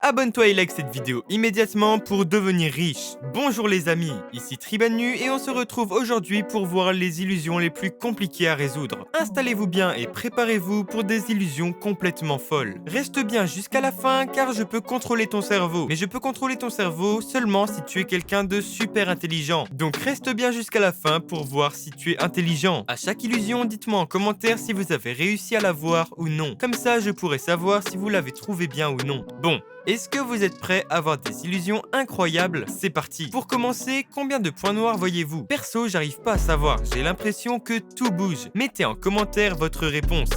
abonne-toi et like cette vidéo immédiatement pour devenir riche. Bonjour les amis, ici Tribanu et on se retrouve aujourd'hui pour voir les illusions les plus compliquées à résoudre. Installez-vous bien et préparez-vous pour des illusions complètement folles. Reste bien jusqu'à la fin car je peux contrôler ton cerveau. Mais je peux contrôler ton cerveau seulement si tu es quelqu'un de super intelligent. Donc reste bien jusqu'à la fin pour voir si tu es intelligent. À chaque illusion, dites-moi en commentaire si vous avez réussi à la voir ou non. Comme ça, je pourrai savoir si vous l'avez trouvé bien ou non. Bon. Est-ce que vous êtes prêts à avoir des illusions incroyables? C'est parti. Pour commencer, combien de points noirs voyez-vous? Perso, j'arrive pas à savoir. J'ai l'impression que tout bouge. Mettez en commentaire votre réponse.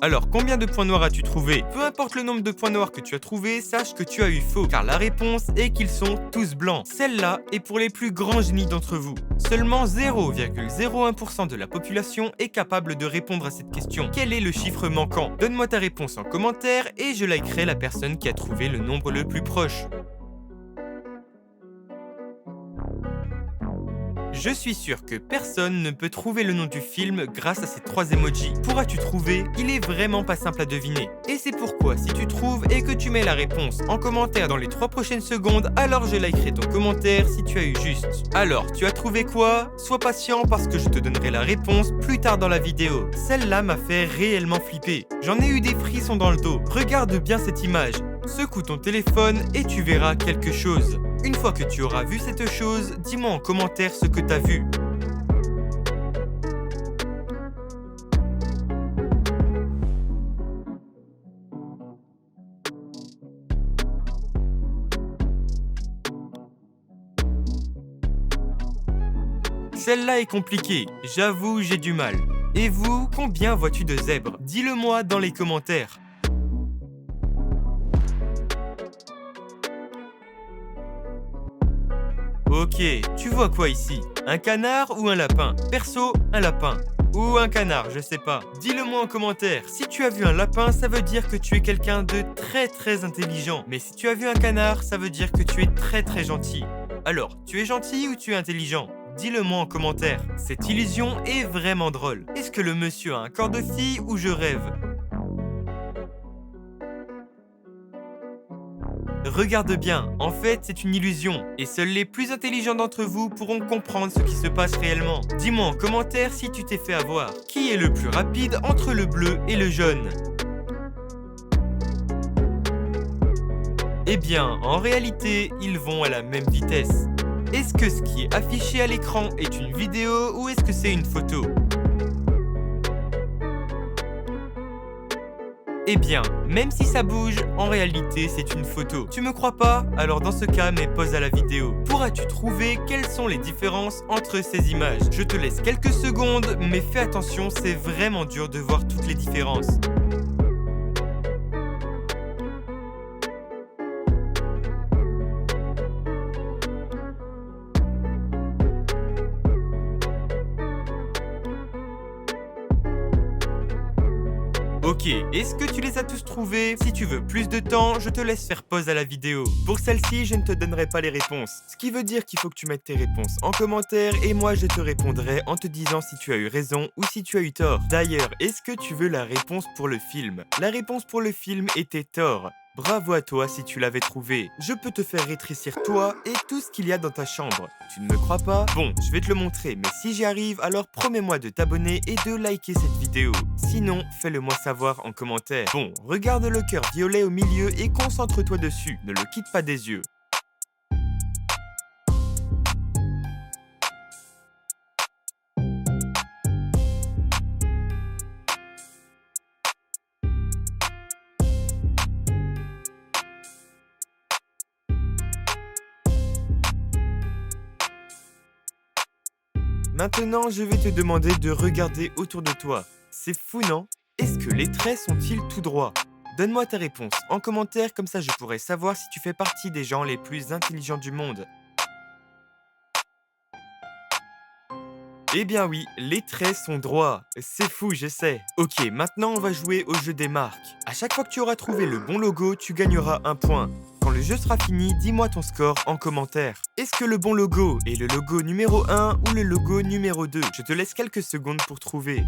Alors, combien de points noirs as-tu trouvé? Peu importe le nombre de points noirs que tu as trouvé, sache que tu as eu faux, car la réponse est qu'ils sont tous blancs. Celle-là est pour les plus grands génies d'entre vous. Seulement 0,01% de la population est capable de répondre à cette question. Quel est le chiffre manquant? Donne-moi ta réponse en commentaire et je likerai la personne qui a trouvé le nombre le plus proche. Je suis sûr que personne ne peut trouver le nom du film grâce à ces 3 emojis. Pourras-tu trouver? Il est vraiment pas simple à deviner. Et c'est pourquoi si tu trouves et que tu mets la réponse en commentaire dans les 3 prochaines secondes, alors je likerai ton commentaire si tu as eu juste. Alors, tu as trouvé quoi? Sois patient parce que je te donnerai la réponse plus tard dans la vidéo. Celle-là m'a fait réellement flipper. J'en ai eu des frissons dans le dos. Regarde bien cette image. Secoue ton téléphone et tu verras quelque chose. Une fois que tu auras vu cette chose, dis-moi en commentaire ce que tu as vu. Celle-là est compliquée, j'avoue j'ai du mal. Et vous, combien vois-tu de zèbres? Dis-le-moi dans les commentaires. Ok, tu vois quoi ici? Un canard ou un lapin? Perso, un lapin. Ou un canard, je sais pas. Dis-le-moi en commentaire. Si tu as vu un lapin, ça veut dire que tu es quelqu'un de très intelligent. Mais si tu as vu un canard, ça veut dire que tu es très gentil. Alors, tu es gentil ou tu es intelligent? Dis-le-moi en commentaire. Cette illusion est vraiment drôle. Est-ce que le monsieur a un corps de fille ou je rêve? Regarde bien, en fait c'est une illusion, et seuls les plus intelligents d'entre vous pourront comprendre ce qui se passe réellement. Dis-moi en commentaire si tu t'es fait avoir. Qui est le plus rapide entre le bleu et le jaune? Eh bien, en réalité, ils vont à la même vitesse. Est-ce que ce qui est affiché à l'écran est une vidéo ou est-ce que c'est une photo? Eh bien, même si ça bouge, en réalité c'est une photo. Tu me crois pas? Alors dans ce cas, mets pause à la vidéo. Pourras-tu trouver quelles sont les différences entre ces images? Je te laisse quelques secondes, mais fais attention, c'est vraiment dur de voir toutes les différences. Ok, est-ce que tu les as tous trouvés? Si tu veux plus de temps, je te laisse faire pause à la vidéo. Pour celle-ci, je ne te donnerai pas les réponses. Ce qui veut dire qu'il faut que tu mettes tes réponses en commentaire et moi je te répondrai en te disant si tu as eu raison ou si tu as eu tort. D'ailleurs, est-ce que tu veux la réponse pour le film? La réponse pour le film était tort. Bravo à toi si tu l'avais trouvé. Je peux te faire rétrécir toi et tout ce qu'il y a dans ta chambre. Tu ne me crois pas? Bon, je vais te le montrer, mais si j'y arrive, alors promets-moi de t'abonner et de liker cette vidéo. Sinon, fais-le-moi savoir en commentaire. Bon, regarde le cœur violet au milieu et concentre-toi dessus. Ne le quitte pas des yeux. Maintenant, je vais te demander de regarder autour de toi. C'est fou, non? Est-ce que les traits sont-ils tout droits? Donne-moi ta réponse en commentaire, comme ça je pourrai savoir si tu fais partie des gens les plus intelligents du monde. Eh bien oui, les traits sont droits. C'est fou, je sais. Ok, maintenant on va jouer au jeu des marques. À chaque fois que tu auras trouvé le bon logo, tu gagneras un point. Quand le jeu sera fini, dis-moi ton score en commentaire. Est-ce que le bon logo est le logo numéro 1 ou le logo numéro 2? Je te laisse quelques secondes pour trouver.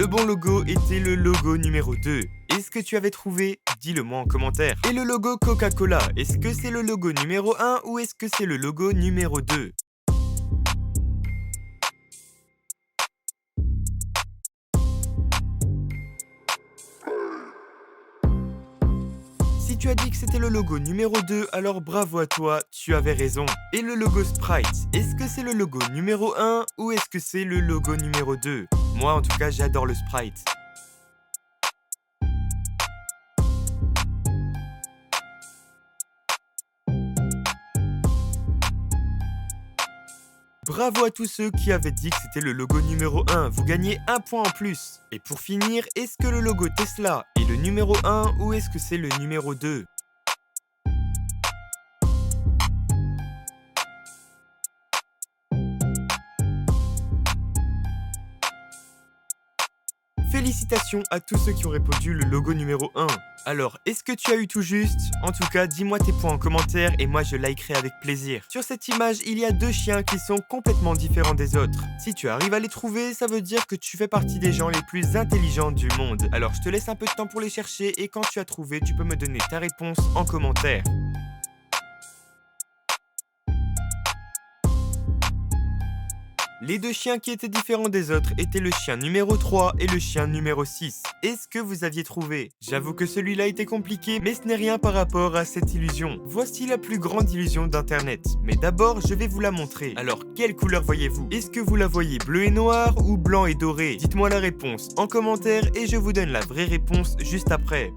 Le bon logo était le logo numéro 2. Est-ce que tu avais trouvé? Dis-le moi en commentaire. Et le logo Coca-Cola, est-ce que c'est le logo numéro 1 ou est-ce que c'est le logo numéro 2? Si tu as dit que c'était le logo numéro 2, alors bravo à toi, tu avais raison. Et le logo Sprite, est-ce que c'est le logo numéro 1 ou est-ce que c'est le logo numéro 2? Moi en tout cas j'adore le Sprite. Bravo à tous ceux qui avaient dit que c'était le logo numéro 1, vous gagnez un point en plus. Et pour finir, est-ce que le logo Tesla est le numéro 1 ou est-ce que c'est le numéro 2? Félicitations à tous ceux qui ont répondu le logo numéro 1. Alors, est-ce que tu as eu tout juste? En tout cas, dis-moi tes points en commentaire et moi je likerai avec plaisir. Sur cette image, il y a deux chiens qui sont complètement différents des autres. Si tu arrives à les trouver, ça veut dire que tu fais partie des gens les plus intelligents du monde. Alors, je te laisse un peu de temps pour les chercher et quand tu as trouvé, tu peux me donner ta réponse en commentaire. Les deux chiens qui étaient différents des autres étaient le chien numéro 3 et le chien numéro 6. Est-ce que vous aviez trouvé? J'avoue que celui-là était compliqué, mais ce n'est rien par rapport à cette illusion. Voici la plus grande illusion d'internet. Mais d'abord, je vais vous la montrer. Alors, quelle couleur voyez-vous? Est-ce que vous la voyez bleu et noir ou blanc et doré? Dites-moi la réponse en commentaire et je vous donne la vraie réponse juste après.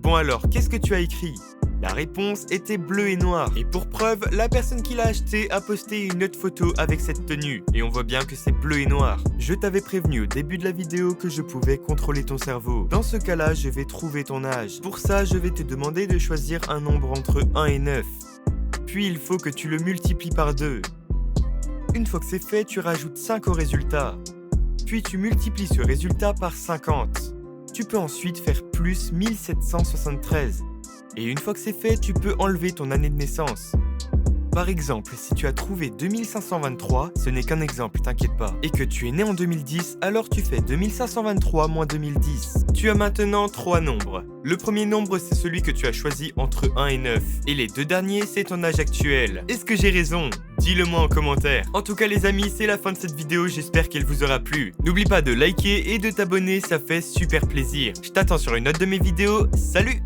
Bon alors, qu'est-ce que tu as écrit? La réponse était bleu et noir. Et pour preuve, la personne qui l'a acheté a posté une autre photo avec cette tenue. Et on voit bien que c'est bleu et noir. Je t'avais prévenu au début de la vidéo que je pouvais contrôler ton cerveau. Dans ce cas-là, je vais trouver ton âge. Pour ça, je vais te demander de choisir un nombre entre 1 et 9. Puis il faut que tu le multiplies par 2. Une fois que c'est fait, tu rajoutes 5 au résultat. Puis tu multiplies ce résultat par 50. Tu peux ensuite faire plus 1773. Et une fois que c'est fait, tu peux enlever ton année de naissance. Par exemple, si tu as trouvé 2523, ce n'est qu'un exemple, t'inquiète pas, et que tu es né en 2010, alors tu fais 2523 moins 2010. Tu as maintenant 3 nombres. Le premier nombre, c'est celui que tu as choisi entre 1 et 9. Et les deux derniers, c'est ton âge actuel. Est-ce que j'ai raison? Dis-le moi en commentaire. En tout cas les amis, c'est la fin de cette vidéo, j'espère qu'elle vous aura plu. N'oublie pas de liker et de t'abonner, ça fait super plaisir. Je t'attends sur une autre de mes vidéos, salut!